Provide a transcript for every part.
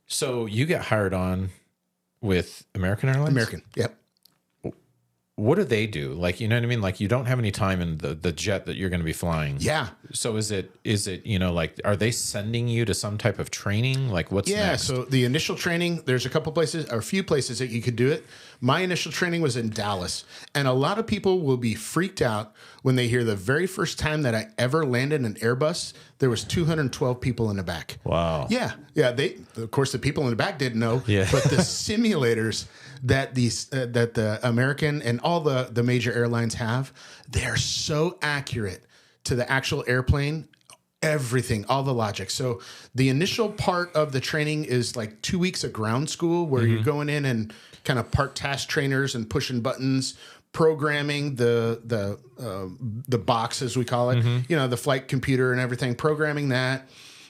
So you get hired on with American Airlines? American. Yep. What do they do? Like, you know what I mean? Like, you don't have any time in the jet that you're going to be flying. Yeah. So is it, you know, like, are they sending you to some type of training? Like, what's next? So the initial training, there's a couple places, or a few places that you could do it. My initial training was in Dallas. And a lot of people will be freaked out when they hear the very first time that I ever landed an Airbus, there was 212 people in the back. Wow. Yeah. Yeah. Of course, the people in the back didn't know. Yeah. But the simulators that that the American and all the major airlines have, they are so accurate to the actual airplane. Everything, all the logic. So the initial part of the training is like 2 weeks of ground school where you're going in and kind of part task trainers and pushing buttons, programming the box, as we call it, you know, the flight computer and everything, programming that,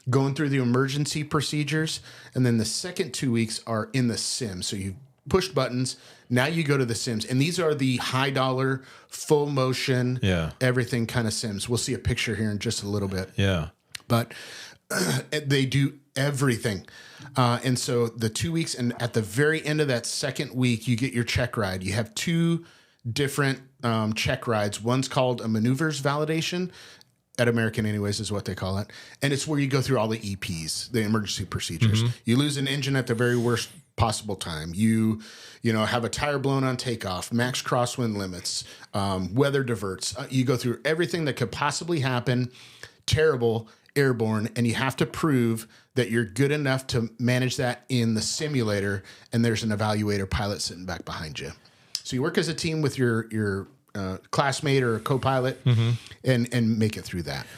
going through the emergency procedures. And then the second 2 weeks are in the sim. So you push buttons. Now you go to the sims. And these are the high dollar, full motion, everything kind of sims. We'll see a picture here in just a little bit. Yeah. But they do everything. And so the 2 weeks, and at the very end of that second week, you get your check ride. You have two different check rides. One's called a maneuvers validation. At American anyways is what they call it. And it's where you go through all the EPs, the emergency procedures. You lose an engine at the very worst possible time. You know, have a tire blown on takeoff, max crosswind limits, weather diverts. You go through everything that could possibly happen, terrible, airborne, and you have to prove that you're good enough to manage that in the simulator, and there's an evaluator pilot sitting back behind you. So you work as a team with your classmate or a co-pilot and make it through that.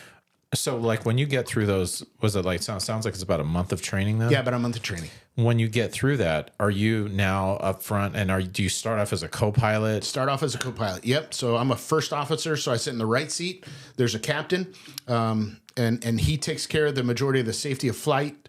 So like when you get through those, was it like, sounds like it's about a month of training then? Yeah, about a month of training. When you get through that, are you now up front and do you start off as a co-pilot? Start off as a co-pilot. Yep. So I'm a first officer. So I sit in the right seat. There's a captain, and he takes care of the majority of the safety of flight.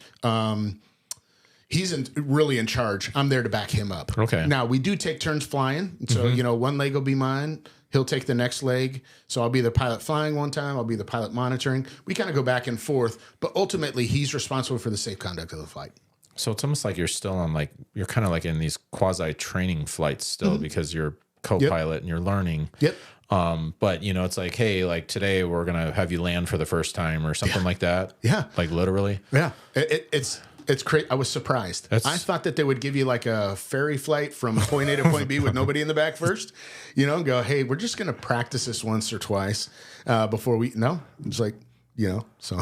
He's really in charge. I'm there to back him up. Okay. Now we do take turns flying. So, you know, one leg will be mine. He'll take the next leg. So I'll be the pilot flying one time. I'll be the pilot monitoring. We kind of go back and forth, but ultimately he's responsible for the safe conduct of the flight. So it's almost like you're still on you're kind of like in these quasi training flights still because you're co-pilot and you're learning. Yep. But you know, it's like, hey, like today we're going to have you land for the first time or something like that. Yeah. Like literally. Yeah. It's crazy. I was surprised. I thought that they would give you like a ferry flight from point A to point B with nobody in the back first, you know, and go, hey, we're just going to practice this once or twice before we, no, it's like, you know, so